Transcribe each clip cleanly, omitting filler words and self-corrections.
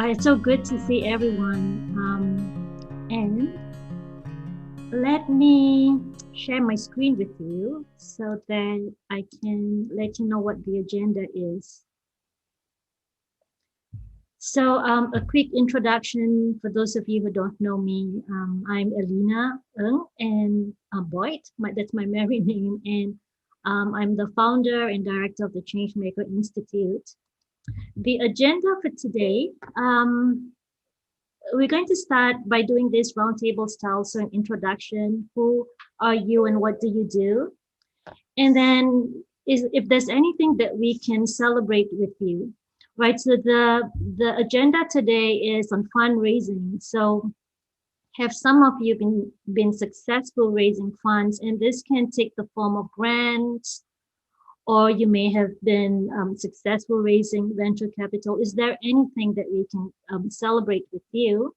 It's so good to see everyone. And let me share my screen with you so that I can let you know what the agenda is. So a quick introduction for those of you who don't know me. I'm Elena Ng and Boyd. That's my married name. And I'm the founder and director of the Changemaker Institute. The agenda for today, we're going to start by doing this roundtable style, so an introduction. Who are you and what do you do? And then if there's anything that we can celebrate with you, right? So the agenda today is on fundraising. So have some of you been successful raising funds? And this can take the form of grants, or you may have been successful raising venture capital. Is there anything that we can celebrate with you?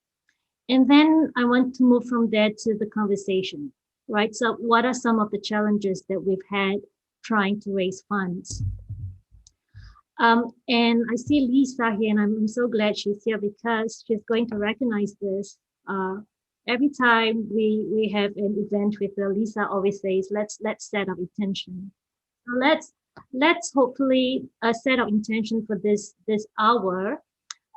And then I want to move from there to the conversation, right? So what are some of the challenges that we've had trying to raise funds? And I see Lisa here, and I'm so glad she's here because she's going to recognize this. Every time we have an event with her, Lisa always says, let's set our intention. So let's hopefully set our intention for this hour,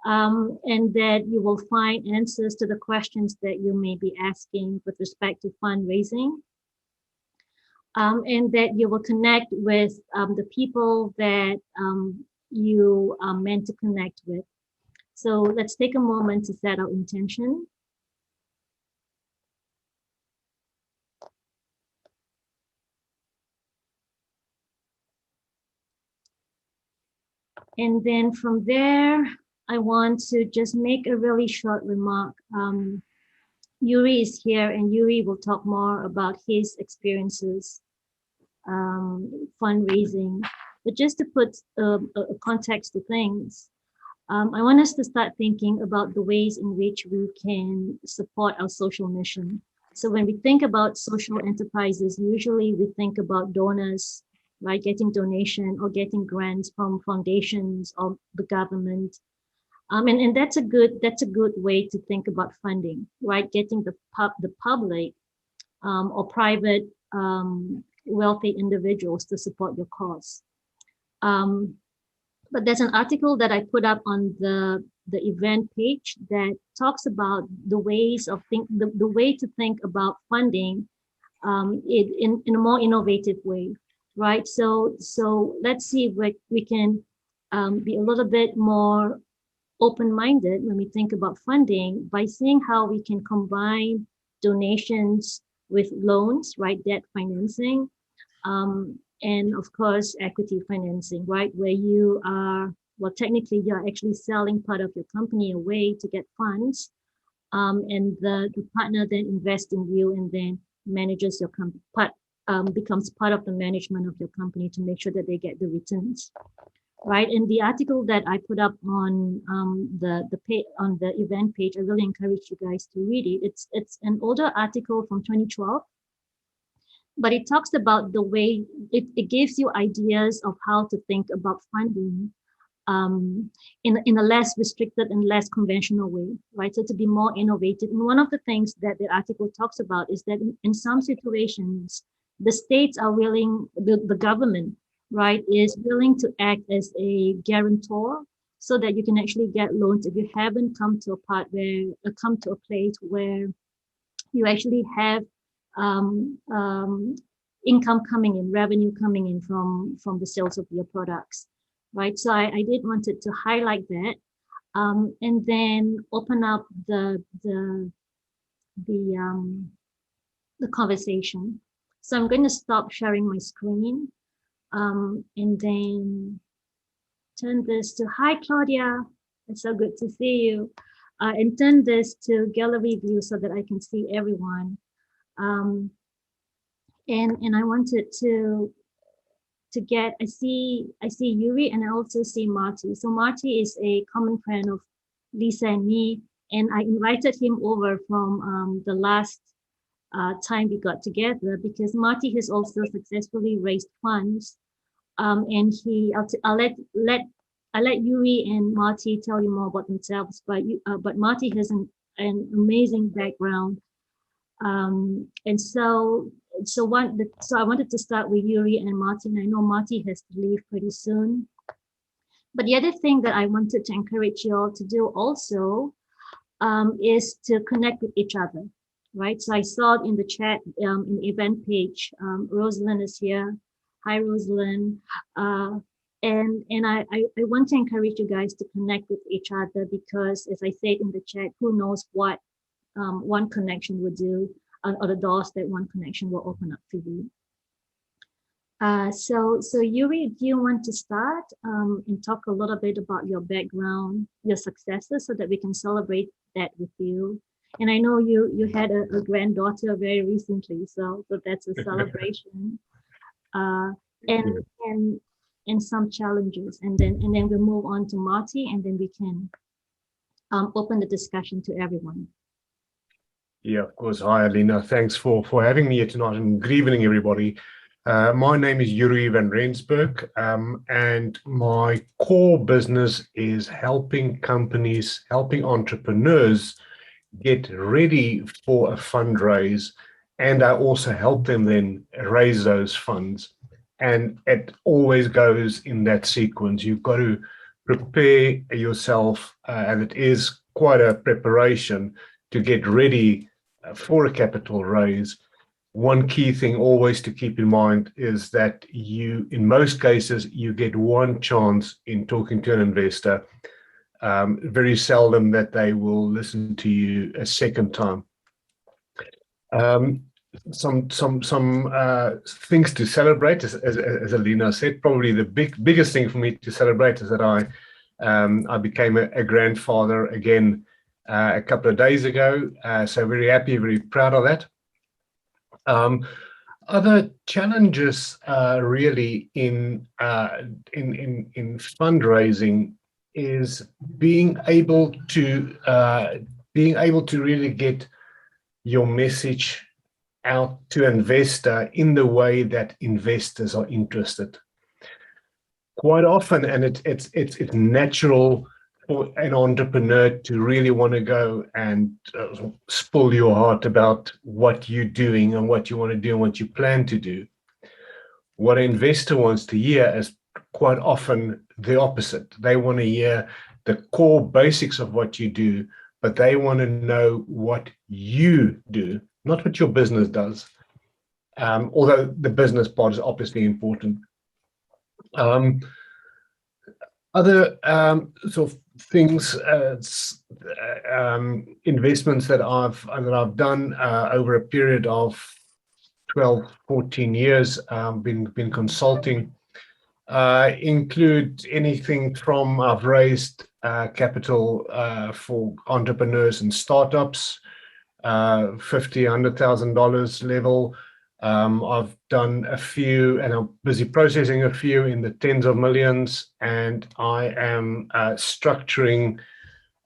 and that you will find answers to the questions that you may be asking with respect to fundraising, and that you will connect with the people that you are meant to connect with. So let's take a moment to set our intention. And then from there, I want to just make a really short remark. Yuri is here, and Yuri will talk more about his experiences fundraising. But just to put a context to things, I want us to start thinking about the ways in which we can support our social mission. So when we think about social enterprises, usually we think about donors, right? Getting donation or getting grants from foundations or the government. And that's a good way to think about funding, right? Getting the public or private wealthy individuals to support your cause. But there's an article that I put up on the event page that talks about the ways of the way to think about funding in a more innovative way, right? So let's see if we can be a little bit more open-minded when we think about funding by seeing how we can combine donations with loans, right? Debt financing, and of course, equity financing, right? Where you are, well, technically you're actually selling part of your company away to get funds. And the partner then invests in you and then manages your company, becomes part of the management of your company to make sure that they get the returns. Right, and the article that I put up on on the event page, I really encourage you guys to read it. It's an older article from 2012, but it talks about the way it gives you ideas of how to think about funding in a less restricted and less conventional way, right? So to be more innovative. And one of the things that the article talks about is that in some situations, the states are willing, the government, right, is willing to act as a guarantor so that you can actually get loans if you haven't come to a place where you actually have income coming in, revenue coming in from the sales of your products, right? So I did wanted to highlight that, and then open up the conversation. So I'm going to stop sharing my screen. And then turn this to, hi Claudia, it's so good to see you. And turn this to gallery view so that I can see everyone. And I wanted to get, I see Yuri, and I also see Marty. So Marty is a common friend of Lisa and me, and I invited him over from the last time we got together because Marty has also successfully raised funds. And I'll I let Yuri and Marty tell you more about themselves, but Marty has an amazing background. And so I wanted to start with Yuri and Marty, and I know Marty has to leave pretty soon. But the other thing that I wanted to encourage you all to do also is to connect with each other, right? So I saw in the chat, in the event page, Rosalind is here. Hi, Rosalind. And I want to encourage you guys to connect with each other because, as I said in the chat, who knows what one connection will do, or the doors that one connection will open up for you. So Yuri, do you want to start and talk a little bit about your background, your successes, so that we can celebrate that with you? And I know you had a granddaughter very recently, so that's a celebration. And some challenges, and then we'll move on to Marty, and then we can open the discussion to everyone. Yeah, of course. Hi, Alina. Thanks for having me here tonight, and good evening, everybody. My name is Yuri Van Rensberg, and my core business is helping companies, helping entrepreneurs get ready for a fundraise, and I also help them then raise those funds. And it always goes in that sequence. You've got to prepare yourself, and it is quite a preparation to get ready for a capital raise. One key thing always to keep in mind is that in most cases, you get one chance in talking to an investor. Very seldom that they will listen to you a second time. Some things to celebrate, as Alina said. Probably the biggest thing for me to celebrate is that I became a grandfather again a couple of days ago. So very happy, very proud of that. Other challenges really in fundraising is being able to really get your message out to investor in the way that investors are interested. Quite often, and it's natural for an entrepreneur to really want to go and spill your heart about what you're doing and what you want to do and what you plan to do. What an investor wants to hear is quite often the opposite. They want to hear the core basics of what you do, but they want to know what you do, not what your business does, although the business part is obviously important. Other sort of things, investments that I've done over a period of 12, 14 years, been consulting, include anything from I've raised capital for entrepreneurs and startups, $50,000, $100,000 level. I've done a few, and I'm busy processing a few in the tens of millions, and I am structuring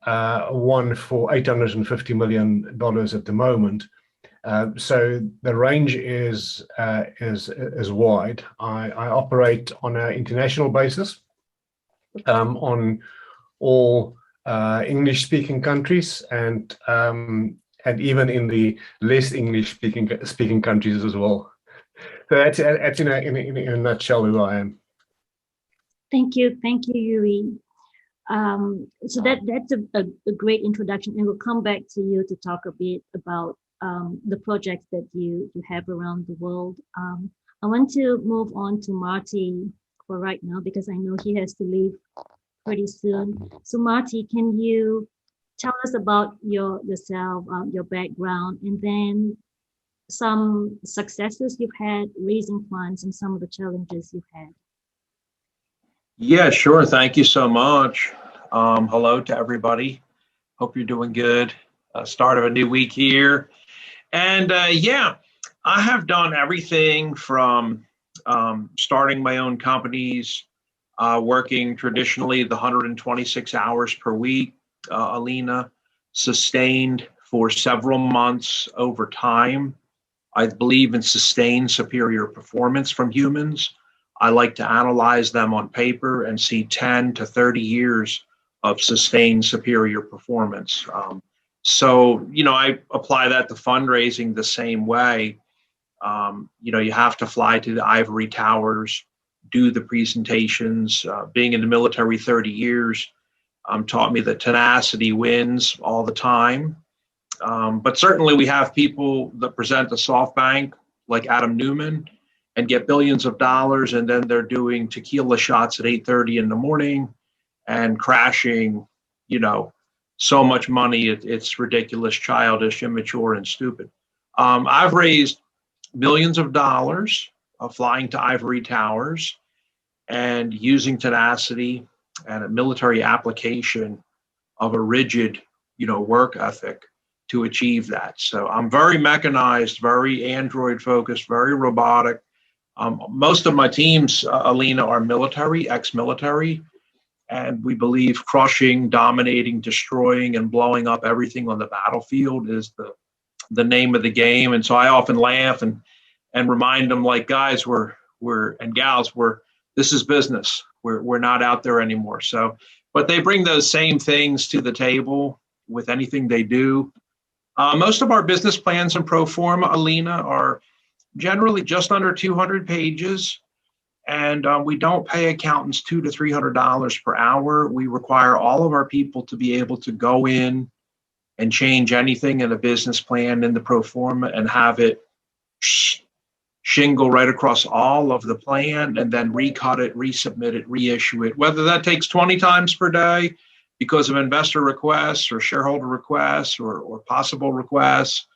one for $850 million at the moment. So the range is wide. I operate on an international basis, on all English-speaking countries, and even in the less English-speaking countries as well. So that's in a nutshell who I am. Thank you, Yuri. So that's a great introduction, and we'll come back to you to talk a bit about the projects that you have around the world. I want to move on to Marty for right now because I know he has to leave pretty soon. So Marty, can you tell us about yourself, your background, and then some successes you've had raising funds and some of the challenges you've had? Yeah, sure. Thank you so much. Hello to everybody. Hope you're doing good. Start of a new week here. And yeah, I have done everything from starting my own companies, working traditionally the 126 hours per week, Alina, sustained for several months over time. I believe in sustained superior performance from humans. I like to analyze them on paper and see 10 to 30 years of sustained superior performance. So, I apply that to fundraising the same way. You have to fly to the ivory towers, do the presentations. Being in the military 30 years taught me that tenacity wins all the time. But certainly we have people that present to SoftBank, like Adam Newman, and get billions of dollars, and then they're doing tequila shots at 8:30 in the morning and crashing, so much money, it's ridiculous, childish, immature, and stupid. I've raised millions of dollars flying to ivory towers and using tenacity and a military application of a rigid, work ethic to achieve that. So I'm very mechanized, very Android focused, very robotic. Most of my teams, Alina, are military, ex-military, and we believe crushing, dominating, destroying, and blowing up everything on the battlefield is the name of the game. And so I often laugh and remind them, like, guys, we're and gals, this is business. We're not out there anymore. So, but they bring those same things to the table with anything they do. Most of our business plans and pro forma, Alina, are generally just under 200 pages. And we don't pay accountants $200 to $300 per hour. We require all of our people to be able to go in and change anything in a business plan in the pro forma and have it shingle right across all of the plan, and then recut it, resubmit it, reissue it. Whether that takes 20 times per day because of investor requests or shareholder requests or possible requests,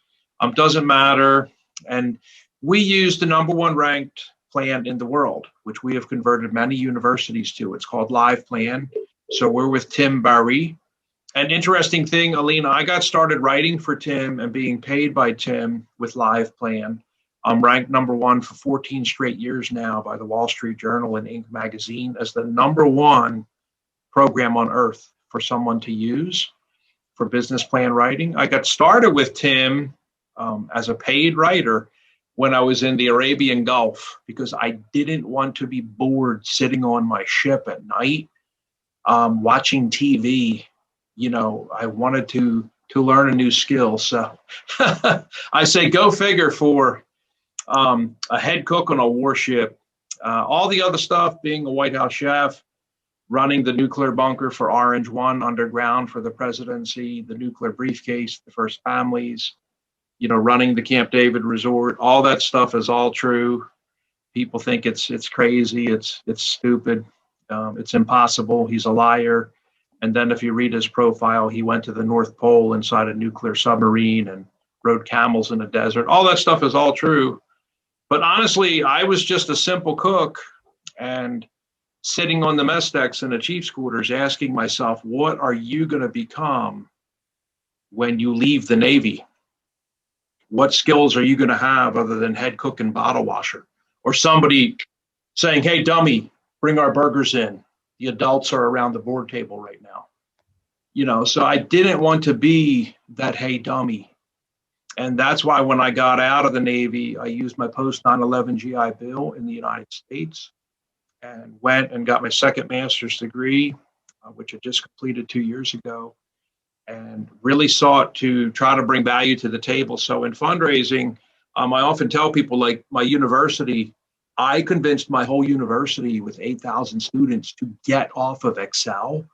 doesn't matter. And we use the number one ranked plan in the world, which we have converted many universities to. It's called Live Plan. So we're with Tim Barry. An interesting thing, Alina, I got started writing for Tim and being paid by Tim with Live Plan. I'm ranked number one for 14 straight years now by the Wall Street Journal and Inc. magazine as the number one program on earth for someone to use for business plan writing. I got started with Tim as a paid writer when I was in the Arabian Gulf because I didn't want to be bored sitting on my ship at night watching TV. I wanted to learn a new skill. So I say go figure for a head cook on a warship. All the other stuff, being a White House chef, running the nuclear bunker for Orange 1 underground for the presidency, the nuclear briefcase, the first families, running the Camp David resort, all that stuff is all true. People think it's crazy, it's stupid, it's impossible, he's a liar. And then if you read his profile, he went to the North Pole inside a nuclear submarine and rode camels in a desert. All that stuff is all true. But honestly, I was just a simple cook and sitting on the mess decks in the chief's quarters asking myself, what are you going to become when you leave the Navy? What skills are you going to have other than head cook and bottle washer? Or somebody saying, hey, dummy, bring our burgers in. The adults are around the board table right now. So I didn't want to be that hey dummy. And that's why when I got out of the Navy, I used my post 9/11 GI Bill in the United States and went and got my second master's degree, which I just completed 2 years ago, and really sought to try to bring value to the table. So in fundraising, I often tell people, like my university, I convinced my whole university with 8,000 students to get off of Excel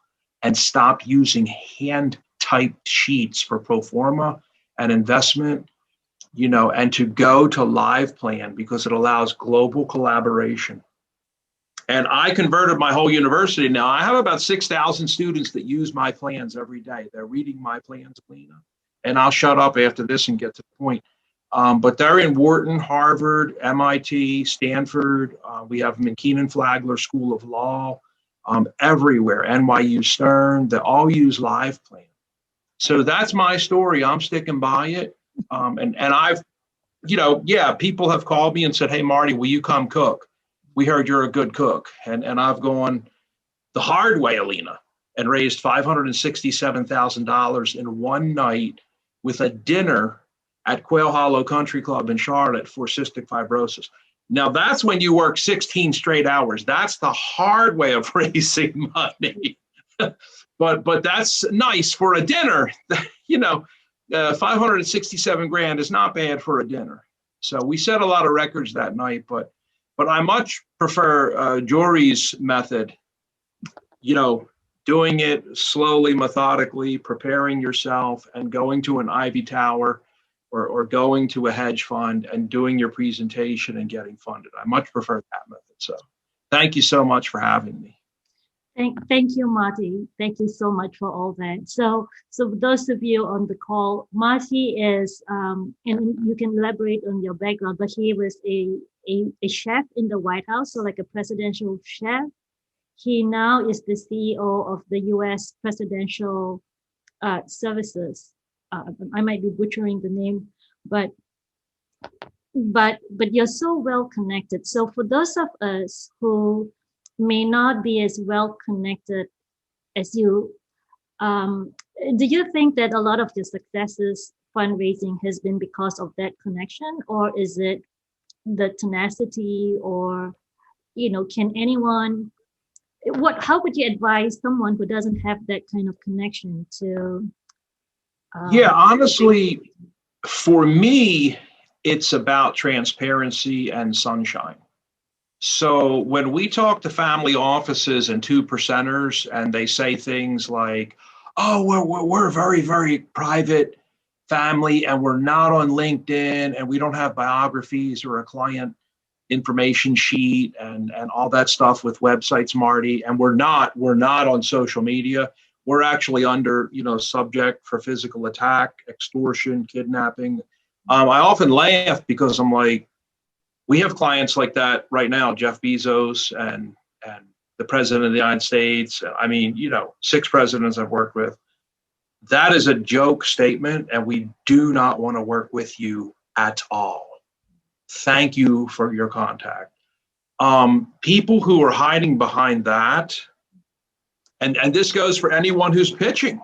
and stop using hand-typed sheets for pro forma and investment, and to go to Live Plan because it allows global collaboration. And I converted my whole university. Now I have about 6,000 students that use my plans every day. They're reading my plans, Lena. And I'll shut up after this and get to the point. But they're in Wharton, Harvard, MIT, Stanford. We have them in Keenan-Flagler School of Law, everywhere, NYU Stern. They all use Live Plan. So that's my story. I'm sticking by it. And I've, people have called me and said, hey, Marty, will you come cook? We heard you're a good cook. And I've gone the hard way, Alina, and raised $567,000 in one night with a dinner at Quail Hollow Country Club in Charlotte for cystic fibrosis. Now that's when you work 16 straight hours. That's the hard way of raising money. but that's nice for a dinner. 567 grand is not bad for a dinner. So we set a lot of records that night, but I much prefer Yuri's method, doing it slowly, methodically, preparing yourself and going to an Ivy Tower or going to a hedge fund and doing your presentation and getting funded. I much prefer that method. So thank you so much for having me. Thank you, Marty. Thank you so much for all that. So those of you on the call, Marty is, and you can elaborate on your background, but he was a chef in the White House, so like a presidential chef. He now is the CEO of the U.S. Presidential Services. I might be butchering the name, but you're so well connected. So for those of us who may not be as well connected as you, do you think that a lot of the successes fundraising has been because of that connection, or is it the tenacity, or can anyone? How would you advise someone who doesn't have that kind of connection to? Yeah, honestly, for me, it's about transparency and sunshine. So when we talk to family offices and 2%ers and they say things like, oh, we're a very, very private family and we're not on LinkedIn and we don't have biographies or a client information sheet and all that stuff with websites, Marty, and we're not on social media. We're actually under, subject for physical attack, extortion, kidnapping. I often laugh because I'm like, we have clients like that right now, Jeff Bezos and the president of the United States. I mean, 6 presidents I've worked with. That is a joke statement, and we do not want to work with you at all. Thank you for your contact. People who are hiding behind that, and this goes for anyone who's pitching.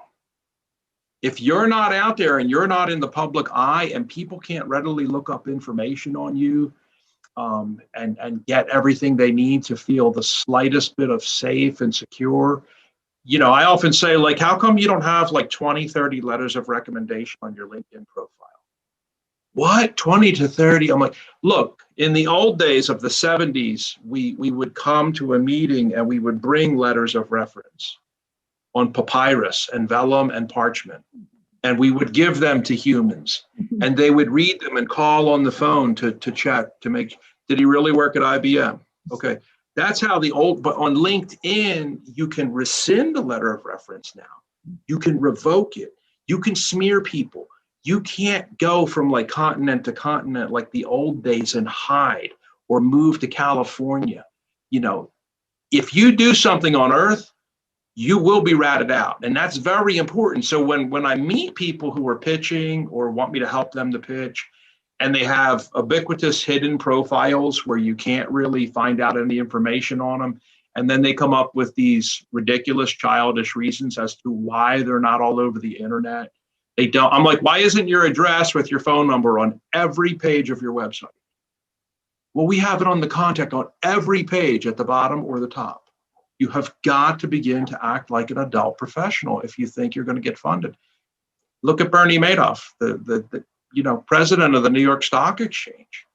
If you're not out there and you're not in the public eye and people can't readily look up information on you, and get everything they need to feel the slightest bit of safe and secure. I often say, like, how come you don't have like 20, 30 letters of recommendation on your LinkedIn profile? What, 20 to 30? I'm like, look, in the old days of the 70s, we would come to a meeting and we would bring letters of reference on papyrus and vellum and parchment. And we would give them to humans, and they would read them and call on the phone to check, to make, did he really work at IBM? Okay, that's how but on LinkedIn, you can rescind a letter of reference now. You can revoke it. You can smear people. You can't go from like continent to continent like the old days and hide or move to California. If you do something on Earth, you will be ratted out. And that's very important. So when I meet people who are pitching or want me to help them to pitch, and they have ubiquitous hidden profiles where you can't really find out any information on them, and then they come up with these ridiculous, childish reasons as to why they're not all over the internet. They don't. I'm like, why isn't your address with your phone number on every page of your website? Well, we have it on the contact on every page at the bottom or the top. You have got to begin to act like an adult professional if you think you're going to get funded. Look at Bernie Madoff, the president of the New York Stock Exchange.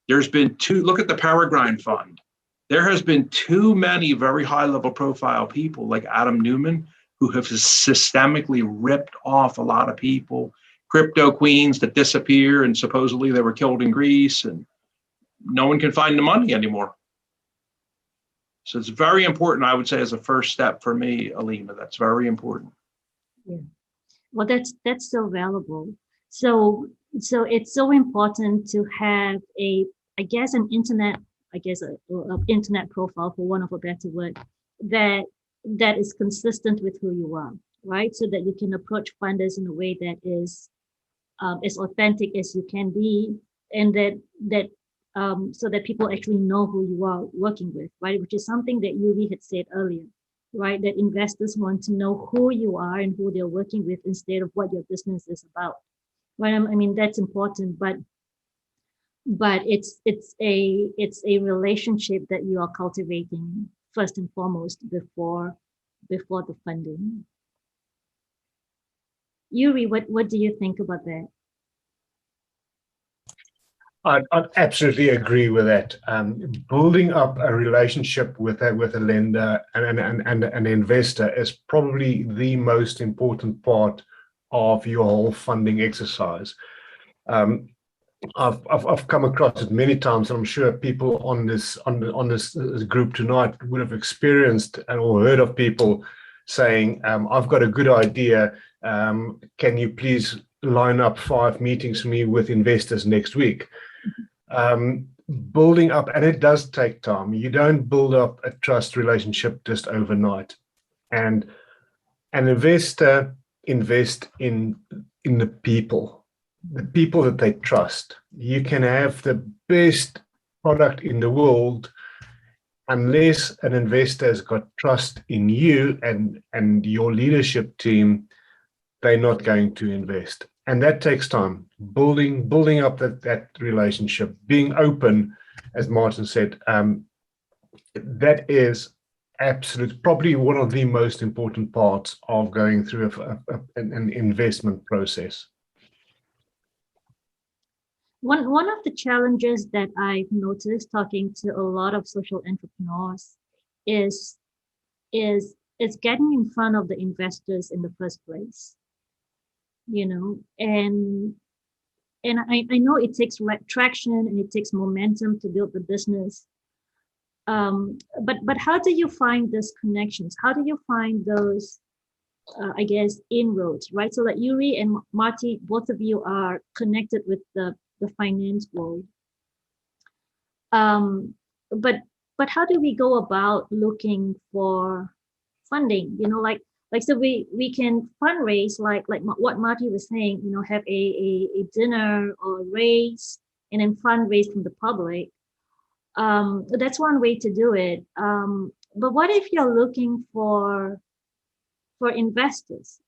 There's been look at the Peregrine Fund. There has been too many very high-level profile people like Adam Newman who have systemically ripped off a lot of people, crypto queens that disappear and supposedly they were killed in Greece, and no one can find the money anymore. So it's very important, I would say, as a first step for me, Alina. That's very important. Yeah. Well, that's so valuable. So it's so important to have an internet profile, for one of a better word, that is consistent with who you are, right? So that you can approach funders in a way that is as authentic as you can be, and that so that people actually know who you are working with, right? Which is something that Yuri had said earlier, right? That investors want to know who you are and who they're working with instead of what your business is about, right? I mean, that's important. But but it's a relationship that you are cultivating first and foremost before the funding. Yuri, what do you think about that? I'd absolutely agree with that. Building up a relationship with a lender and an investor is probably the most important part of your whole funding exercise. I've come across it many times, and I'm sure people on this group tonight would have experienced or heard of people saying, "I've got a good idea. Can you please line up 5 meetings for me with investors next week?" Building up, and it does take time. You don't build up a trust relationship just overnight. And an investor invests in the people that they trust. You can have the best product in the world, unless an investor has got trust in you and your leadership team, they're not going to invest. And that takes time, building up that relationship, being open, as Martin said. That is probably one of the most important parts of going through an investment process. One of the challenges that I've noticed talking to a lot of social entrepreneurs is getting in front of the investors in the first place. And I know it takes traction and it takes momentum to build the business. But how do you find those connections? How do you find those, I guess, inroads, right? So that Yuri and Marty, both of you are connected with the finance world. But how do we go about looking for funding? So we can fundraise like what Marty was saying, have a dinner or a raise and then fundraise from the public. That's one way to do it. But what if you're looking for investors?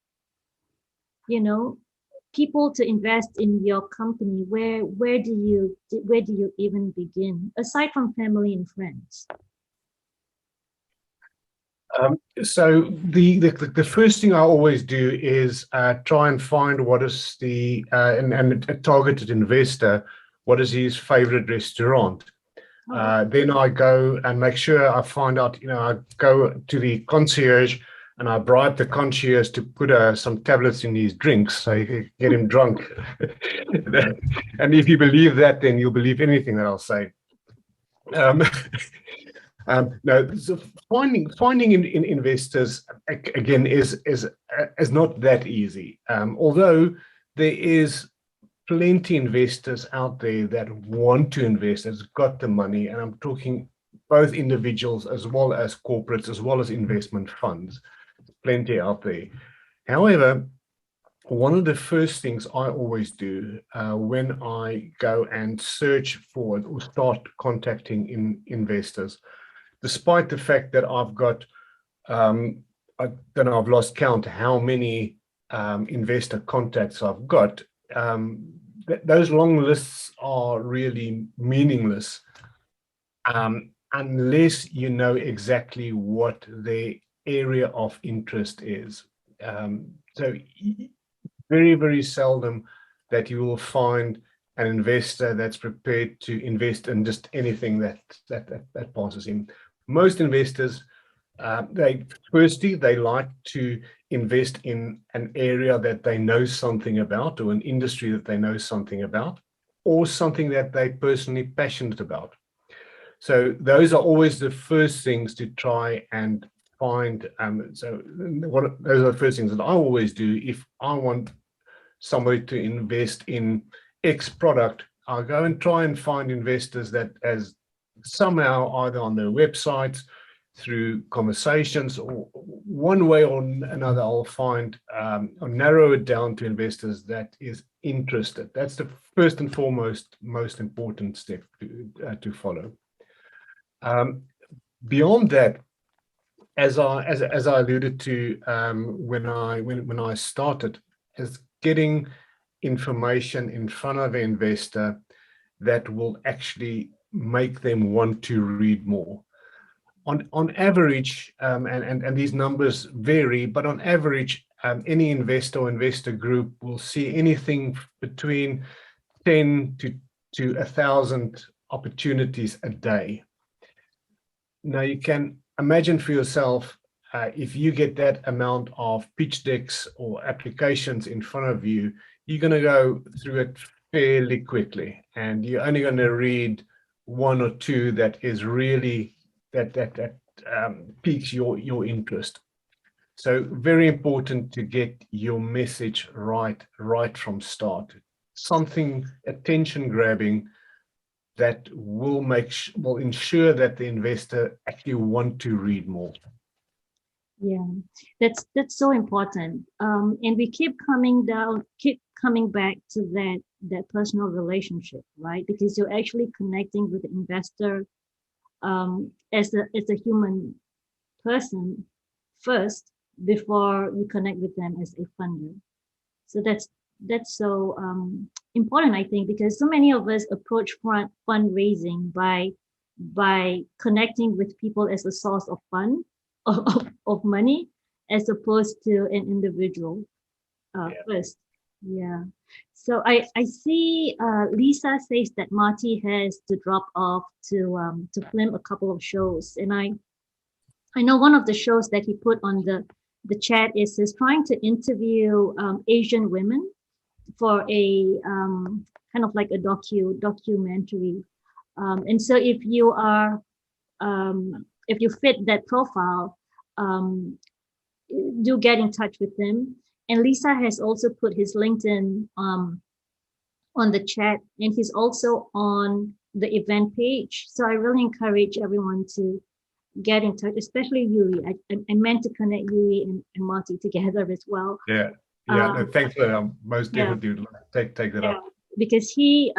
People to invest in your company. Where do you even begin, aside from family and friends? So the first thing I always do is try and find what is and a targeted investor, what is his favorite restaurant. Then I go and make sure I find out, I go to the concierge and I bribe the concierge to put some tablets in his drinks so you can get him drunk. And if you believe that, then you'll believe anything that I'll say. No, so finding investors again is not that easy. Although there is plenty investors out there that want to invest, that's got the money, and I'm talking both individuals as well as corporates as well as investment funds. Plenty out there. However, one of the first things I always do when I go and search for or start contacting investors, despite the fact that I've got, I've lost count how many investor contacts I've got, those long lists are really meaningless unless you know exactly what their area of interest is. So very, very seldom that you will find an investor that's prepared to invest in just anything that passes him. Most investors, they like to invest in an area that they know something about, or an industry that they know something about, or something that they're personally passionate about. So those are always the first things to try and find. Those are the first things that I always do. If I want somebody to invest in X product, I'll go and try and find investors that as somehow either on their websites, through conversations, or one way or another, I'll find or narrow it down to investors that is interested. That's the first and foremost most important step to follow. Beyond that, as I alluded to when I started, is getting information in front of an investor that will actually make them want to read more. On average, and these numbers vary, but on average, any investor or investor group will see anything between 10 to 1,000 opportunities a day. Now you can imagine for yourself, if you get that amount of pitch decks or applications in front of you, you're going to go through it fairly quickly, and you're only going to read one or two that is really that piques your interest. So very important to get your message right from start. Something attention grabbing that will ensure that the investor actually want to read more. Yeah, that's so important. And we keep coming back to that personal relationship, right? Because you're actually connecting with the investor as a human person first before you connect with them as a funder. So that's so important, I think, because so many of us approach fundraising by connecting with people as a source of fund of money, as opposed to an individual first. Yeah. So I see Lisa says that Marty has to drop off to film a couple of shows, and I know one of the shows that he put on the chat is he's trying to interview Asian women for a kind of like a documentary. And so if you are if you fit that profile, do get in touch with him. And Lisa has also put his LinkedIn on the chat, and he's also on the event page. So I really encourage everyone to get in touch, especially Yuri. I meant to connect Yuri and Marty together as well. Yeah, no, thanks for that. Most definitely take that up. Because he,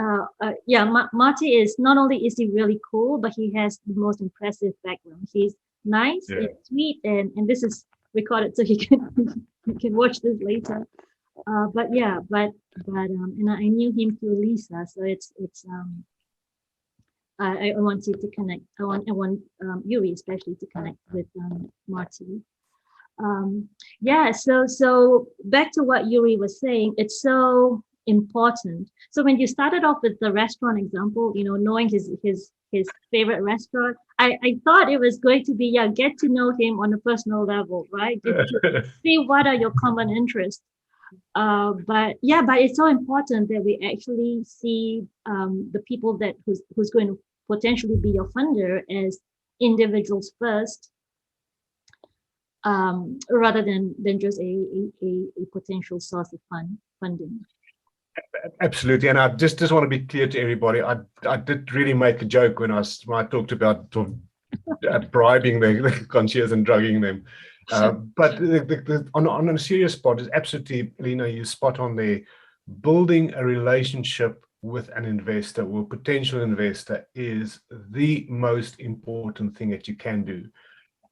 Marty is, not only is he really cool, but he has the most impressive background. He's nice and sweet, and this is recorded so he can watch this later. And I knew him through Lisa, so it's I want you to connect. I want Yuri especially to connect with Marty. So back to what Yuri was saying, it's so important. So when you started off with the restaurant example, knowing his favorite restaurant, I thought it was going to be get to know him on a personal level, right? To see what are your common interests. But it's so important that we actually see the people that who's going to potentially be your funder as individuals first, rather than just a potential source of funding. Absolutely, and I just want to be clear to everybody. I did really make a joke when I talked about bribing the concierge and drugging them. But on a serious spot, is absolutely, Lena, you spot on there. Building a relationship with an investor or potential investor is the most important thing that you can do.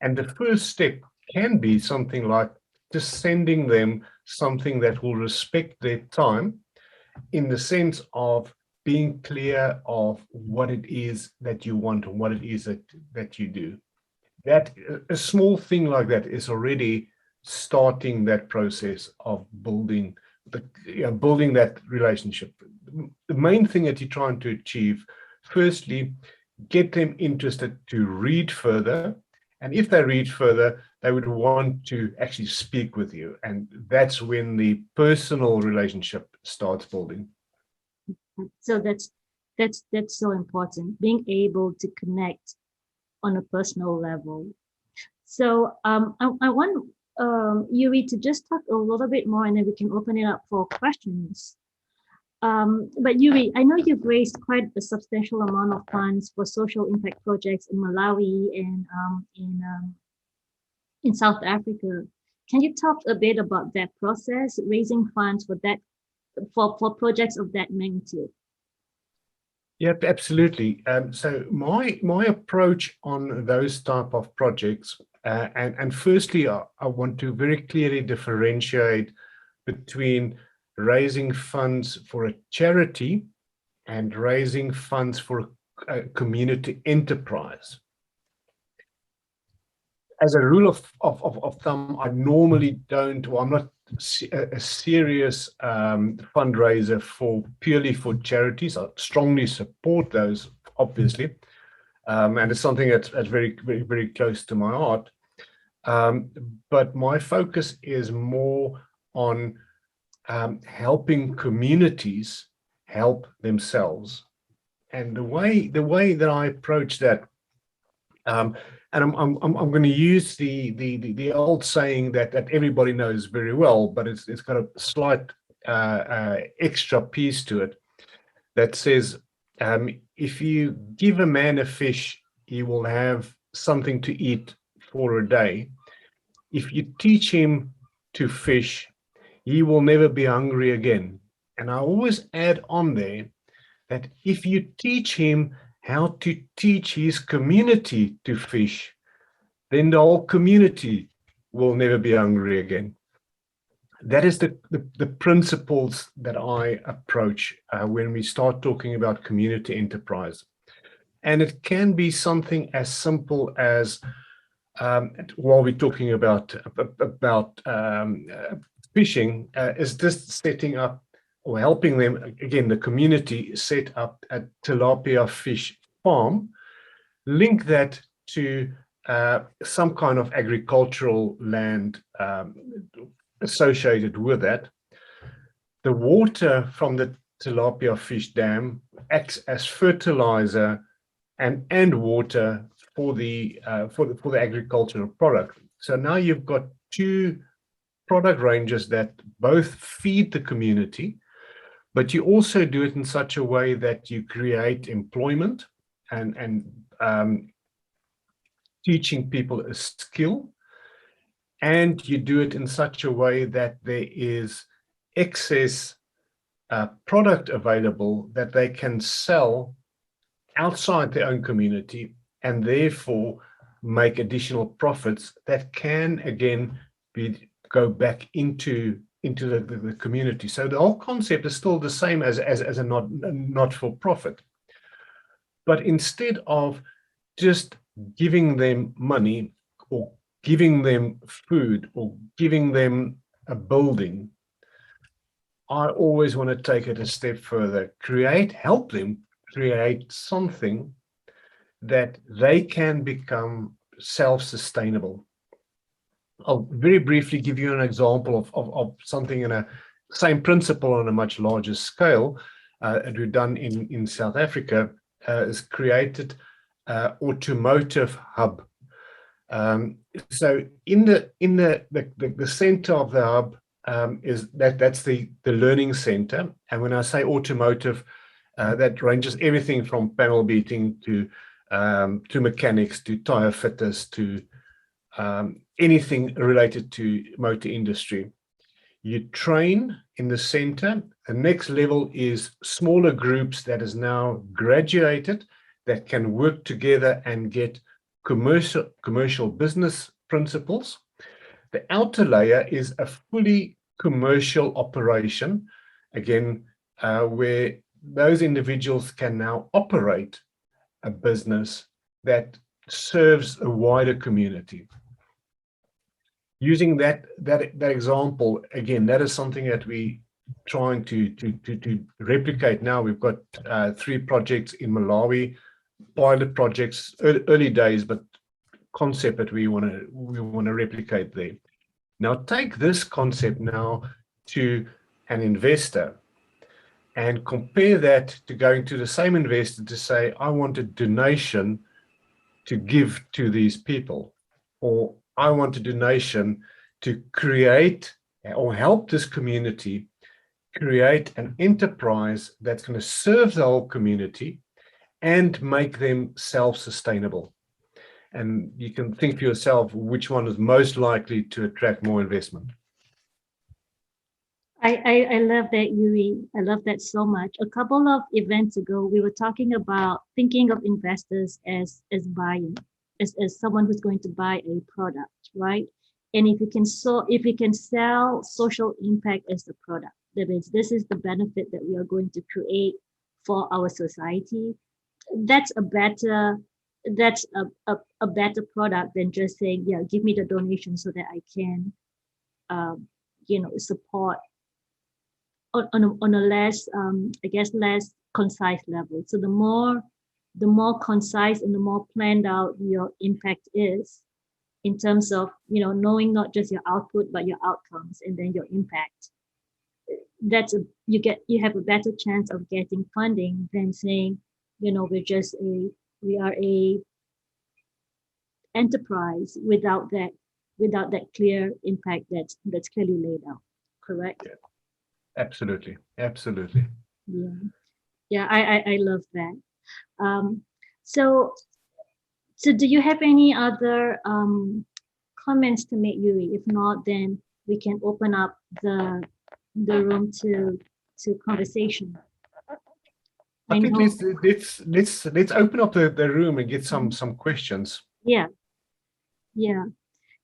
And the first step can be something like just sending them something that will respect their time, in the sense of being clear of what it is that you want and what it is that you do. That a small thing like that is already starting that process of building that relationship. The main thing that you're trying to achieve, firstly, get them interested to read further. And if they read further, they would want to actually speak with you. And that's when the personal relationship starts building. So that's so important, being able to connect on a personal level. So I want Yuri to just talk a little bit more, and then we can open it up for questions. But Yuri, I know you've raised quite a substantial amount of funds for social impact projects in Malawi and in South Africa. Can you talk a bit about that process, raising funds for that for projects of that magnitude? Yeah, absolutely. So my approach on those type of projects, and firstly, I want to very clearly differentiate between raising funds for a charity and raising funds for a community enterprise. As a rule of thumb, I normally don't, or I'm not a serious fundraiser purely for charities. I strongly support those, obviously, and it's something that's very, very, very close to my heart. But my focus is more on helping communities help themselves. And the way that I approach that, and I'm going to use the old saying that everybody knows very well, but it's got a slight extra piece to it that says, if you give a man a fish, he will have something to eat for a day. If you teach him to fish, he will never be hungry again. And I always add on there that if you teach him how to teach his community to fish, then the whole community will never be hungry again. That is the principles that I approach when we start talking about community enterprise. And it can be something as simple as, while we're talking about fishing, is just setting up or helping them, again, the community set up a tilapia fish farm, link that to some kind of agricultural land associated with that. The water from the tilapia fish dam acts as fertilizer and water for the agricultural product. So now you've got two product ranges that both feed the community, but you also do it in such a way that you create employment and teaching people a skill, and you do it in such a way that there is excess product available that they can sell outside their own community and therefore make additional profits that can again go back into the community. So the whole concept is still the same as a not-for-profit. But instead of just giving them money or giving them food or giving them a building, I always want to take it a step further, help them create something that they can become self-sustainable. I'll very briefly give you an example of something in a same principle on a much larger scale that we've done in South Africa, is created automotive hub. So in the center of the hub is that's the learning center. And when I say automotive, that ranges everything from panel beating to mechanics, to tire fitters, to anything related to motor industry. You train in the center. The next level is smaller groups that is now graduated that can work together and get commercial business principles. The outer layer is a fully commercial operation, again, where those individuals can now operate a business that serves a wider community. Using that example, again, that is something that we trying to replicate now. We've got 3 projects in Malawi, pilot projects, early days, but concept that we want to replicate there. Now take this concept now to an investor and compare that to going to the same investor to say, I want a donation to give to these people, or I want a donation to create or help this community create an enterprise that's going to serve the whole community and make them self-sustainable. And you can think for yourself which one is most likely to attract more investment. I love that, Yuri. I love that so much. A couple of events ago, we were talking about thinking of investors as buyers, as someone who's going to buy a product, right? And if you can sell social impact as the product, that means this is the benefit that we are going to create for our society, that's a better product than just saying, yeah, give me the donation so that I can support on a less less concise level. So the more concise and the more planned out your impact is, in terms of knowing not just your output but your outcomes and then your impact, you have a better chance of getting funding than saying, we are a enterprise without that clear impact that's clearly laid out. Correct? Yeah. Absolutely. Yeah, I love that. So do you have any other comments to make, Yuri? If not, then we can open up the room to conversation. I think let's open up the room and get some questions. Yeah.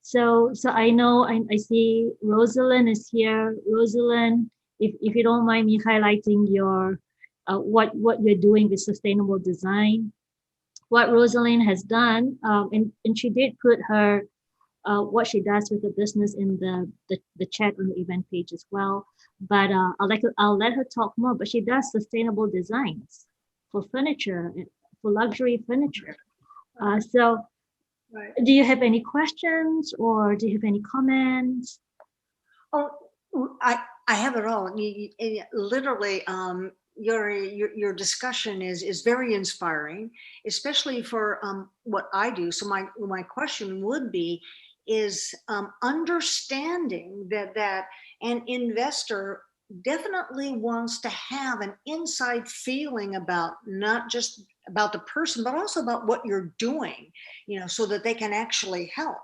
So I know I see Rosalind is here. Rosalind, if you don't mind me highlighting your what you're doing with sustainable design, what Rosalind has done, and she did put her what she does with the business in the chat on the event page as well. But I'll let her talk more. But she does sustainable designs for furniture, for luxury furniture. So Right. do you have any questions or do you have any comments? Oh, I have it all. Literally, your discussion is very inspiring, especially for what I do. So my question would be, is understanding that an investor definitely wants to have an inside feeling about not just about the person, but also about what you're doing, so that they can actually help.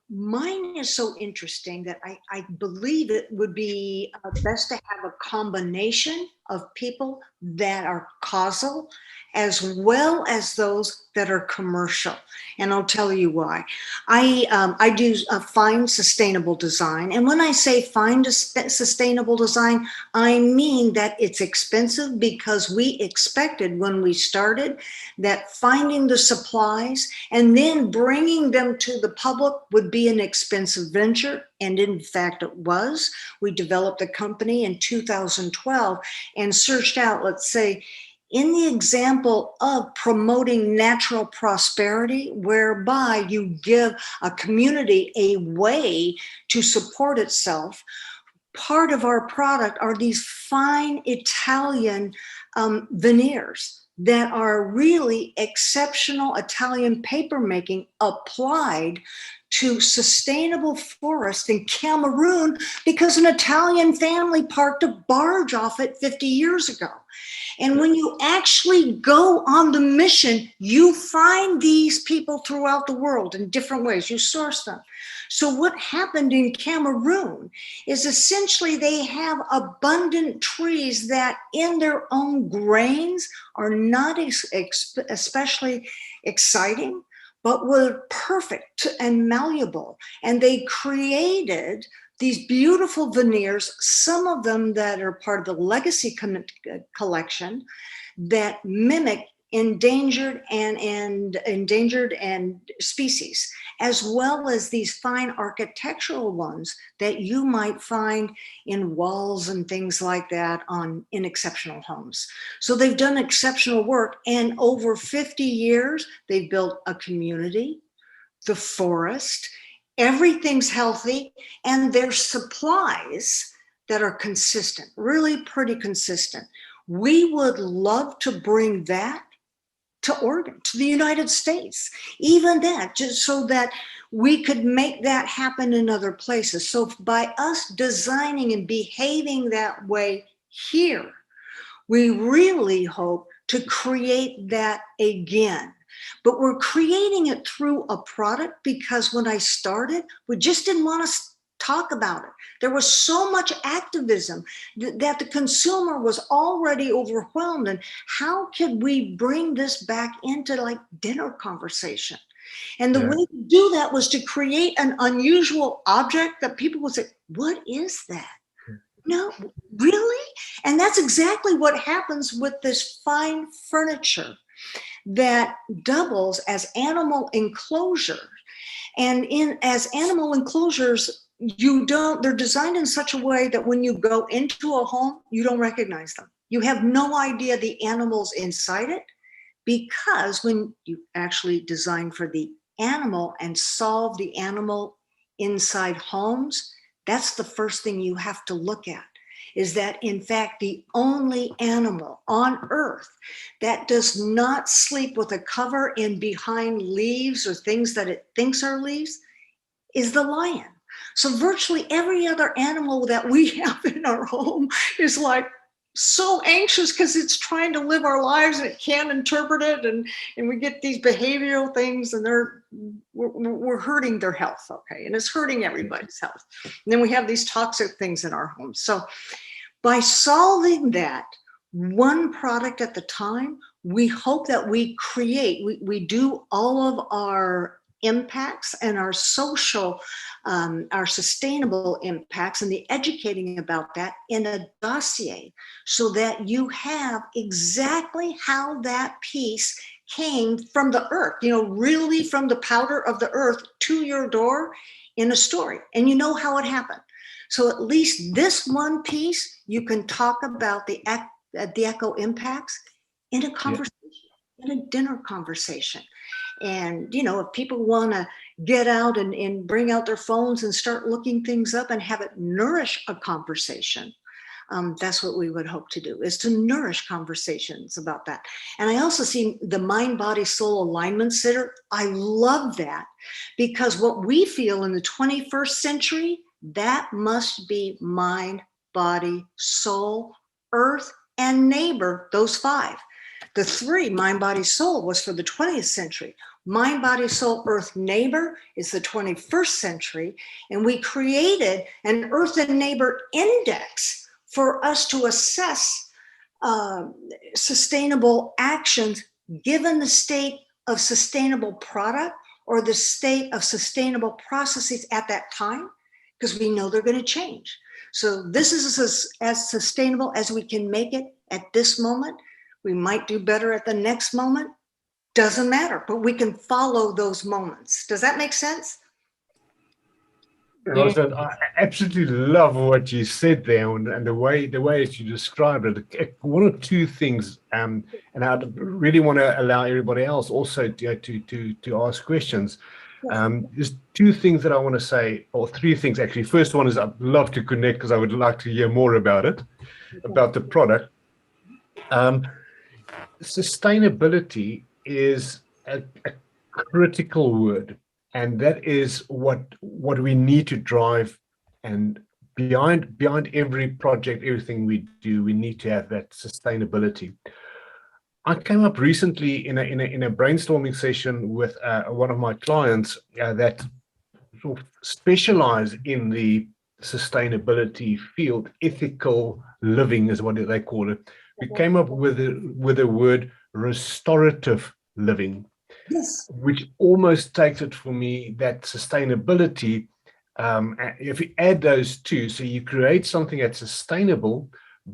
Mine is so interesting that I believe it would be best to have a combination of people that are causal as well as those that are commercial. And I'll tell you why. I do find sustainable design. And when I say find sustainable design, I mean that it's expensive, because we expected when we started that finding the supplies and then bringing them to the public would be an expensive venture. And in fact, it was. We developed a company in 2012 and searched out, let's say, in the example of promoting natural prosperity, whereby you give a community a way to support itself. Part of our product are these fine Italian veneers that are really exceptional Italian papermaking applied to sustainable forest in Cameroon, because an Italian family parked a barge off it 50 years ago. And when you actually go on the mission, you find these people throughout the world in different ways. You source them. So what happened in Cameroon is essentially they have abundant trees that in their own grains are not especially exciting, but were perfect and malleable. And they created these beautiful veneers, some of them that are part of the legacy collection, that mimic endangered species, as well as these fine architectural ones that you might find in walls and things like that in exceptional homes. So they've done exceptional work, and over 50 years, they've built a community, the forest, everything's healthy, and there's supplies that are consistent, really pretty consistent. We would love to bring that to Oregon, to the United States, even that, just so that we could make that happen in other places. So by us designing and behaving that way here, we really hope to create that again. But we're creating it through a product, because when I started, we just didn't want to talk about it. There was so much activism that the consumer was already overwhelmed. And how could we bring this back into like dinner conversation? And the way to do that was to create an unusual object that people would say, what is that? No, really? And that's exactly what happens with this fine furniture that doubles as animal enclosures. And as animal enclosures, they're designed in such a way that when you go into a home, you don't recognize them. You have no idea the animals inside it, because when you actually design for the animal and solve the animal inside homes, that's the first thing you have to look at, is that in fact the only animal on earth that does not sleep with a cover in behind leaves or things that it thinks are leaves is the lion. So virtually every other animal that we have in our home is like so anxious because it's trying to live our lives and it can't interpret it, and we get these behavioral things, and we're hurting their health, okay, and it's hurting everybody's health. And then we have these toxic things in our homes. So by solving that one product at the time, we hope that we do all of our impacts and our social, our sustainable impacts and the educating about that in a dossier, so that you have exactly how that piece came from the earth, really from the powder of the earth to your door in a story, and you know how it happened. So at least this one piece, you can talk about the eco impacts in a conversation, in a dinner conversation. And, if people want to get out and bring out their phones and start looking things up and have it nourish a conversation, that's what we would hope to do, is to nourish conversations about that. And I also see the mind, body, soul alignment sitter. I love that, because what we feel in the 21st century, that must be mind, body, soul, earth, and neighbor, those 5. The 3, mind, body, soul, was for the 20th century. Mind, body, soul, earth, neighbor is the 21st century. And we created an earth and neighbor index for us to assess sustainable actions given the state of sustainable product or the state of sustainable processes at that time, because we know they're going to change. So this is as sustainable as we can make it at this moment. We might do better at the next moment. Doesn't matter, but we can follow those moments. Does that make sense? Rosalind, I absolutely love what you said there, and the way that you described it. One or two things, and I really want to allow everybody else also to ask questions. There's 2 things that I want to say, or 3 things actually. First one is I'd love to connect because I would like to hear more about it, about the product. Sustainability is a critical word, and that is what we need to drive. And behind every project, everything we do, we need to have that sustainability. I came up recently in a brainstorming session with one of my clients that sort of specialize in the sustainability field. Ethical living is what they call it. We came up with a word, restorative living. Yes. Which almost takes it for me that sustainability, if you add those 2, so you create something that's sustainable,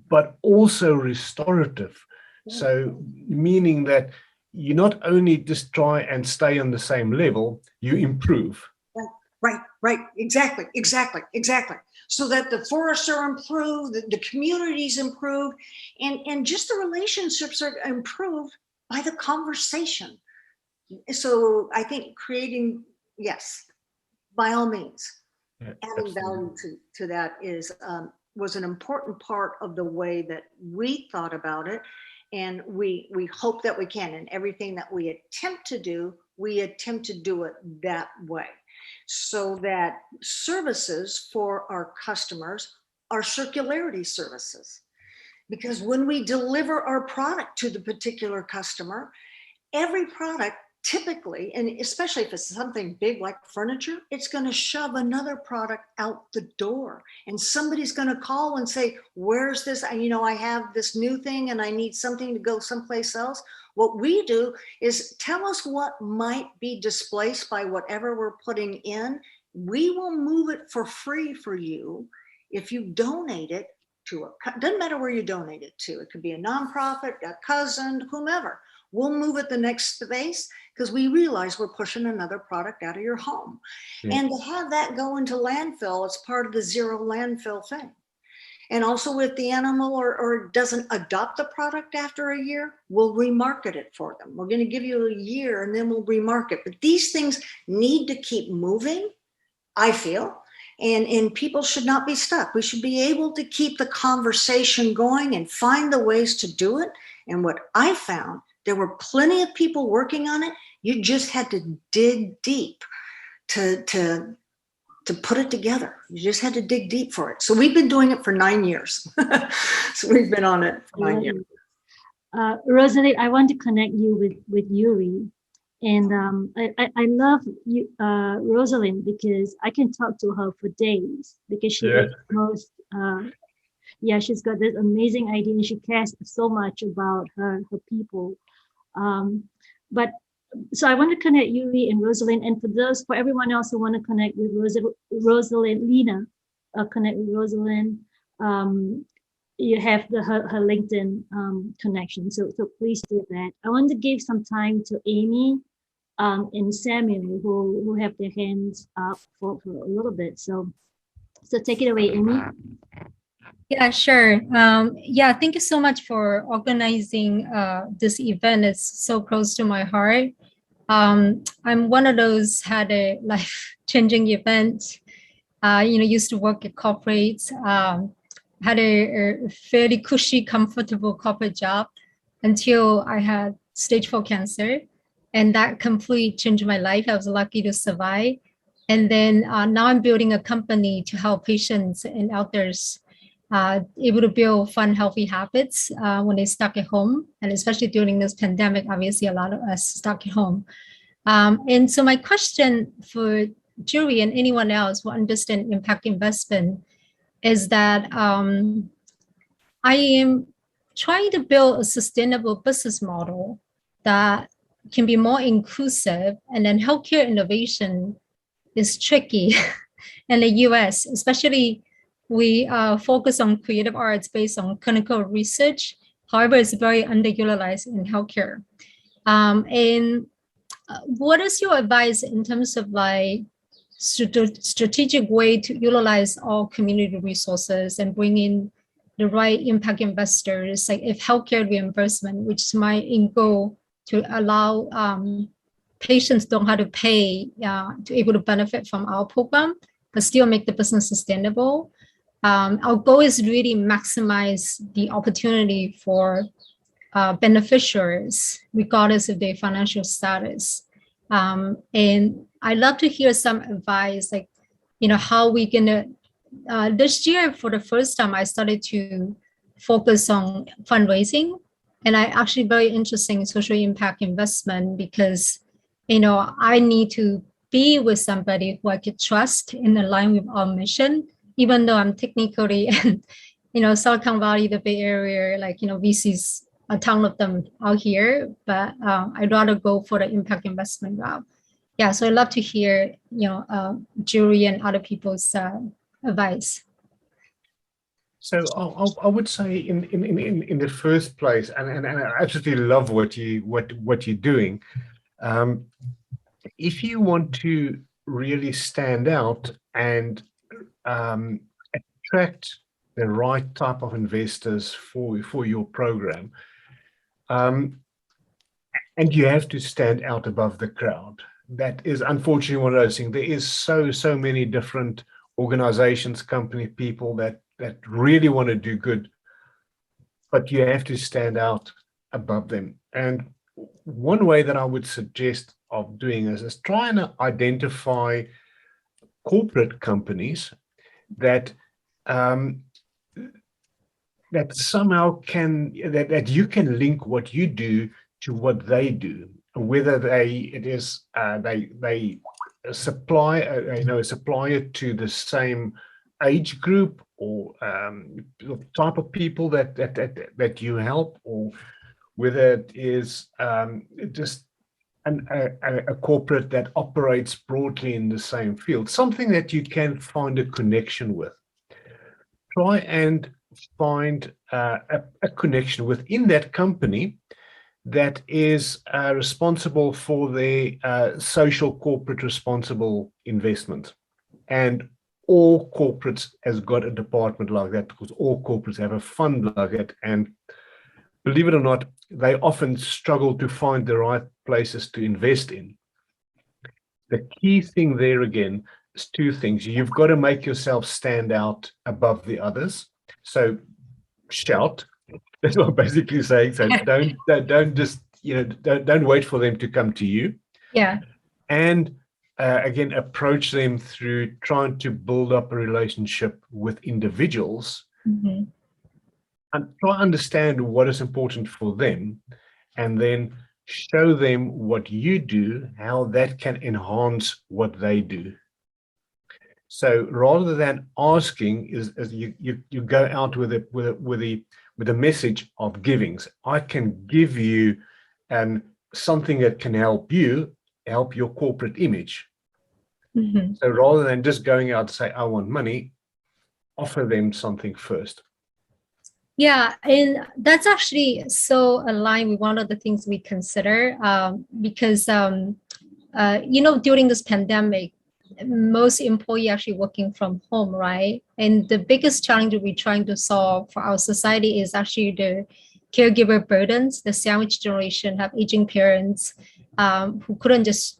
but also restorative. So meaning that you not only just try and stay on the same level, you improve. Right. Exactly. So that the forests are improved, the communities improve, and just the relationships are improved by the conversation. So I think creating, yes, by all means, adding value to that was an important part of the way that we thought about it. And we hope that we can, and everything that we attempt to do it that way, so that services for our customers are circularity services. Because when we deliver our product to the particular customer, every product typically, and especially if it's something big like furniture, it's going to shove another product out the door, and somebody's going to call and say, where's this? I have this new thing and I need something to go someplace else. What we do is tell us what might be displaced by whatever we're putting in. We will move it for free for you if you donate it doesn't matter where you donate it to. It could be a nonprofit, a cousin, whomever. We'll move it the next space because we realize we're pushing another product out of your home. Yeah. And to have that go into landfill, it's part of the zero landfill thing. And also if the animal or doesn't adopt the product after a year, we'll remarket it for them. We're going to give you a year and then we'll remarket. But these things need to keep moving, I feel, and people should not be stuck. We should be able to keep the conversation going and find the ways to do it. And what I found, there were plenty of people working on it. You just had to dig deep to put it together. You just had to dig deep for it. So we've been doing it for 9 years. So we've been on it for 9 years. Rosalie, I want to connect you with Yuri. And I love you, Rosalind, because I can talk to her for days because she is most, she's got this amazing idea and she cares so much about her people. But so I want to connect Yuri and Rosalind, and for everyone else who want to connect with Rosalind, Lena, connect with Rosalind. You have her LinkedIn connection, so please do that. I want to give some time to Amy and Samuel who have their hands up for a little bit. So take it away, Amy. Yeah, sure. Thank you so much for organizing this event. It's so close to my heart. I'm one of those had a life-changing event. Used to work at corporates, had a fairly cushy, comfortable corporate job until I had stage 4 cancer. And that completely changed my life. I was lucky to survive. And then now I'm building a company to help patients and others able to build fun, healthy habits when they're stuck at home. And especially during this pandemic, obviously a lot of us stuck at home. And so my question for Yuri and anyone else who understand impact investment is that I am trying to build a sustainable business model that can be more inclusive, and then healthcare innovation is tricky in the US, especially we focus on creative arts based on clinical research. However, it's very underutilized in healthcare. And what is your advice in terms of strategic way to utilize all community resources and bring in the right impact investors, like if healthcare reimbursement, which is my end goal to allow patients don't have to pay to able to benefit from our program, but still make the business sustainable. Our goal is really maximize the opportunity for beneficiaries, regardless of their financial status. And I'd love to hear some advice, how we gonna, this year for the first time, I started to focus on fundraising. And I actually very interested in social impact investment because, I need to be with somebody who I could trust in line with our mission, even though I'm technically in, Silicon Valley, the Bay Area, VCs, a ton of them out here, but I'd rather go for the impact investment route. Yeah, so I'd love to hear, Yuri and other people's advice. So I would say in the first place, and I absolutely love what you're doing. If you want to really stand out and attract the right type of investors for your program, and you have to stand out above the crowd. That is unfortunately one of those things. There is so many different organizations, company, people that really want to do good, but you have to stand out above them. And one way that I would suggest of doing this is trying to identify corporate companies that that somehow that you can link what you do to what they do, whether they supply a supplier to the same age group or type of people that you help, or whether it is just a corporate that operates broadly in the same field, something that you can find a connection with. Try and find a connection within that company that is responsible for their social corporate responsible investment. And all corporates has got a department like that, because all corporates have a fund like that. And believe it or not, they often struggle to find the right places to invest in. The key thing there again is two things. You've got to make yourself stand out above the others. So shout. That's what I'm basically saying. So don't just, don't wait for them to come to you. Yeah. And again, approach them through trying to build up a relationship with individuals, Mm-hmm. and try to understand what is important for them, and then show them what you do, how that can enhance what they do. So rather than asking, is you go out with a message of givings. I can give you something that can help your corporate image. Mm-hmm. So rather than just going out to say, I want money, offer them something first. Yeah, and that's actually so aligned with one of the things we consider, because, during this pandemic, most employees actually working from home, right? And the biggest challenge we're trying to solve for our society is actually the caregiver burdens. The sandwich generation have aging parents who couldn't just,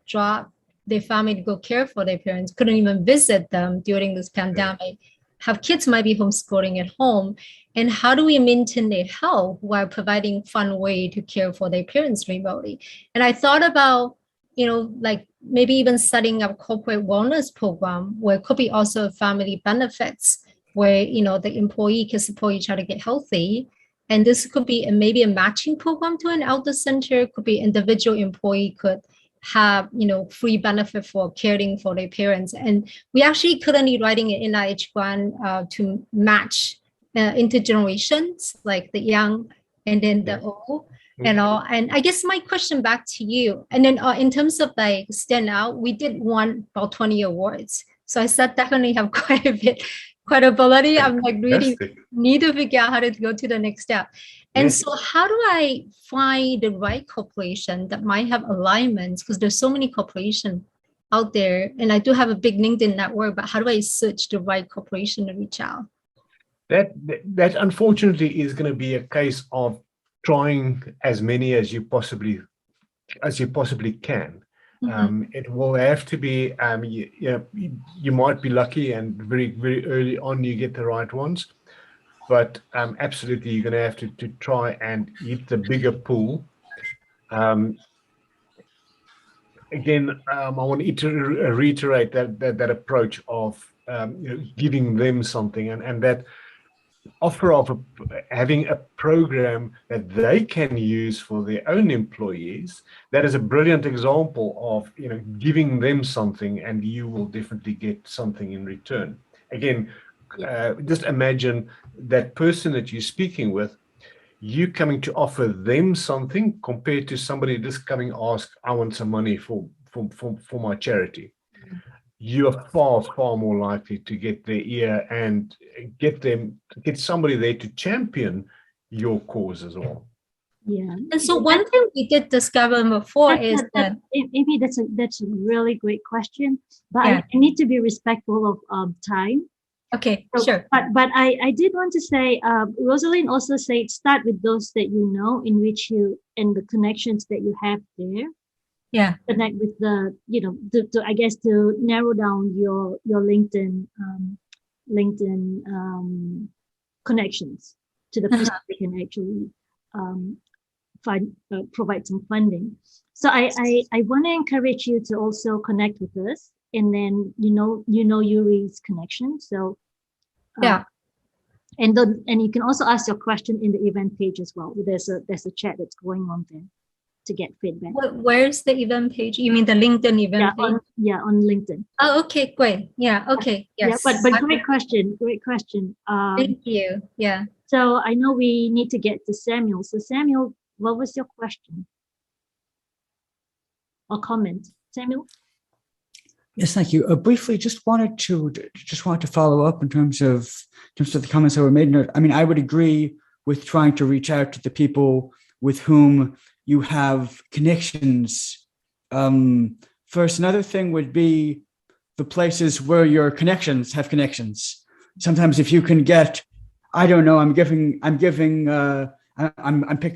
drop their family to go care for their parents, couldn't even visit them during this pandemic, have kids might be homeschooling at home. And how do we maintain their health while providing fun way to care for their parents remotely? And I thought about, like maybe even setting up corporate wellness program where it could be also family benefits, where, the employee can support each other to get healthy. And this could be maybe a matching program to an elder center, could be individual employee could have, free benefit for caring for their parents. And we actually currently writing an NIH grant to match intergenerations, like the young and then the old. And I guess my question back to you, and then in terms of like stand out, we did won about 20 awards. So I said definitely have quite a bit credibility. I'm like really need to figure out how to go to the next step. And so how do I find the right corporation that might have alignments? Because there's so many corporations out there, and I do have a big LinkedIn network, but how do I search the right corporation to reach out? That unfortunately is going to be a case of trying as many as you possibly can. Mm-hmm. It will have to be, you might be lucky and very, very early on you get the right ones, but absolutely you're going to have to try and hit the bigger pool. Again, I want to reiterate that approach of giving them something, and that offer of having a program that they can use for their own employees. That is a brilliant example of giving them something, and you will definitely get something in return. Again, just imagine that person that you're speaking with, you coming to offer them something compared to somebody just coming ask, I want some money for my charity. You are far, far more likely to get their ear and get somebody there to champion your cause as well. Yeah. And so one thing we did discover before is that maybe that's a really great question, but I need to be respectful of time. Okay, so, sure. But I did want to say, Rosalind also said start with those that you know, in which you and the connections that you have there. Yeah, connect with the to narrow down your LinkedIn connections to the person that can actually provide some funding. So I want to encourage you to also connect with us, and then Yuri's connection. So and you can also ask your question in the event page as well. There's a chat that's going on there to get feedback. Where's the event page? You mean the LinkedIn event page? On LinkedIn. Oh, okay, great. Yeah, okay, yes. Yeah, but great question. Thank you. Yeah. So I know we need to get to Samuel. So Samuel, what was your question or comment? Samuel? Yes, thank you. Briefly, just wanted to follow up in terms of the comments that were made. I mean, I would agree with trying to reach out to the people with whom you have connections. First, another thing would be the places where your connections have connections. Sometimes, if you can get, I don't know, I'm picking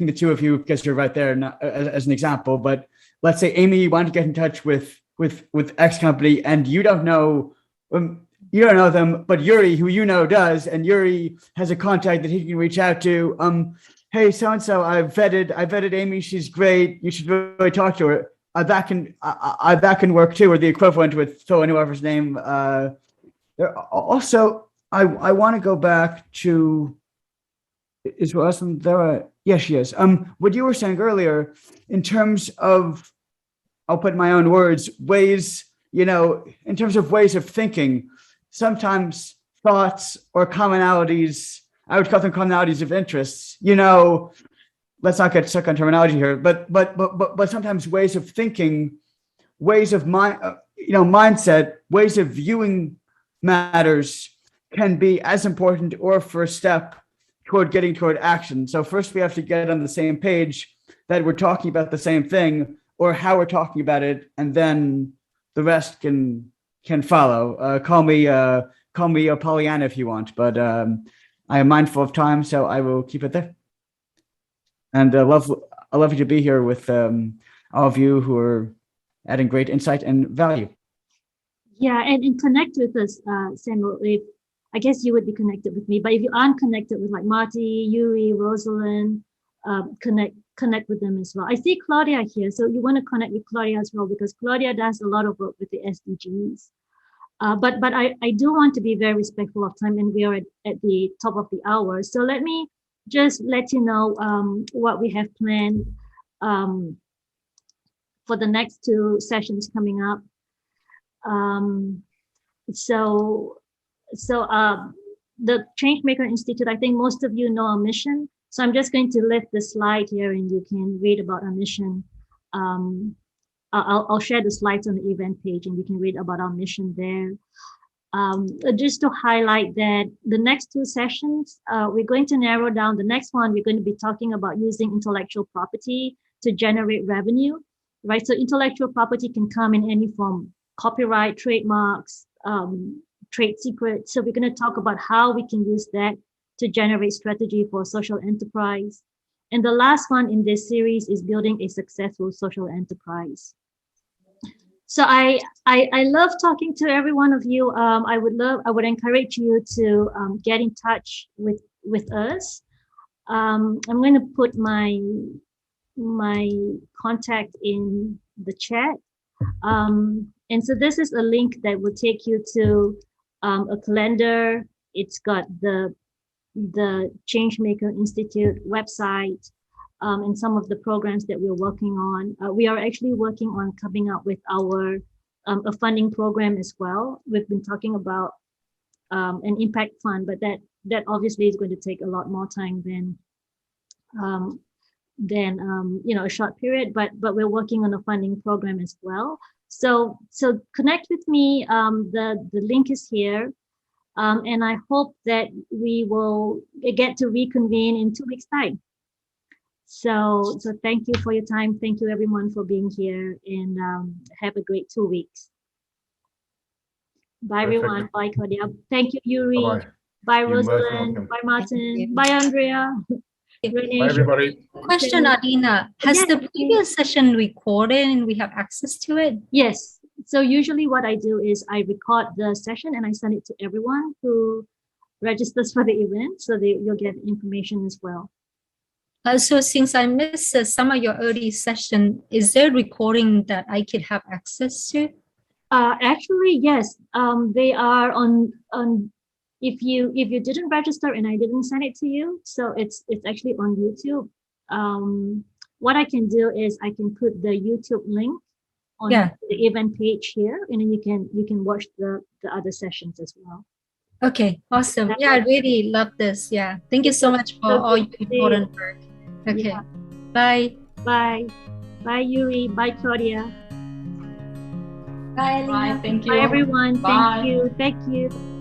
the two of you because you're right there as an example. But let's say Amy, you want to get in touch with X company, and you don't know them, but Yuri, who you know, does, and Yuri has a contact that he can reach out to. Hey, so and so, I vetted Amy. She's great. You should really talk to her. That can work too, or the equivalent with Phil and whoever's name. Also, I want to go back to. Is Rosalind there? Yes, she is. What you were saying earlier, in terms of, I'll put my own words, ways, in terms of ways of thinking, sometimes thoughts or commonalities, I would call them commonalities of interests, let's not get stuck on terminology here, but sometimes ways of thinking, ways of mindset, ways of viewing matters can be as important or first step toward action. So first we have to get on the same page that we're talking about the same thing, or how we're talking about it, and then the rest can follow. Call me a Pollyanna if you want, but I am mindful of time, so I will keep it there. And lovely to be here with all of you who are adding great insight and value. Yeah, and connect with us, Samuel. I guess you would be connected with me, but if you aren't connected with like Marty, Yuri, Rosalind, connect with them as well. I see Claudia here, so you want to connect with Claudia as well, because Claudia does a lot of work with the SDGs. But I do want to be very respectful of time, and we are at the top of the hour. So let me just let you know what we have planned for the next two sessions coming up. So the Changemaker Institute, I think most of you know our mission. So I'm just going to lift the slide here and you can read about our mission. I'll share the slides on the event page and you can read about our mission there. Just to highlight that the next two sessions, we're going to narrow down. The next one, we're going to be talking about using intellectual property to generate revenue, right? So intellectual property can come in any form: copyright, trademarks, trade secrets. So we're going to talk about how we can use that to generate strategy for social enterprise. And the last one in this series is building a successful social enterprise. So I love talking to every one of you. I would encourage you to get in touch with us. I'm going to put my contact in the chat. And so this is a link that will take you to a calendar. It's got the Changemaker Institute website and some of the programs that we're working on. We are actually working on coming up with our a funding program as well. We've been talking about an impact fund, but that obviously is going to take a lot more time than a short period. But we're working on a funding program as well. So connect with me. The link is here. And I hope that we will get to reconvene in 2 weeks' time. So thank you for your time. Thank you everyone for being here, and have a great 2 weeks. Bye everyone. Bye Claudia. Thank you, Yuri. Bye. Bye Rosalind. Bye Martin. Bye Andrea. Bye everybody. Question, Adina. Has Yes. the previous session recorded and we have access to it? Yes. So usually what I do is I record the session and I send it to everyone who registers for the event, so you'll get information as well. So since I missed some of your early session, is there recording that I could have access to? Actually, yes. They are on if you didn't register and I didn't send it to you, so it's actually on YouTube. What I can do is I can put the YouTube link on the event page here, and then you can watch the other sessions as well. Okay, awesome. Yeah, I really love this. Yeah, thank you so much for all your important work. Okay, bye. Bye. Bye, Yuri. Bye, Claudia. Bye, Lena. Thank you. Bye, everyone. Bye. Thank you. Thank you.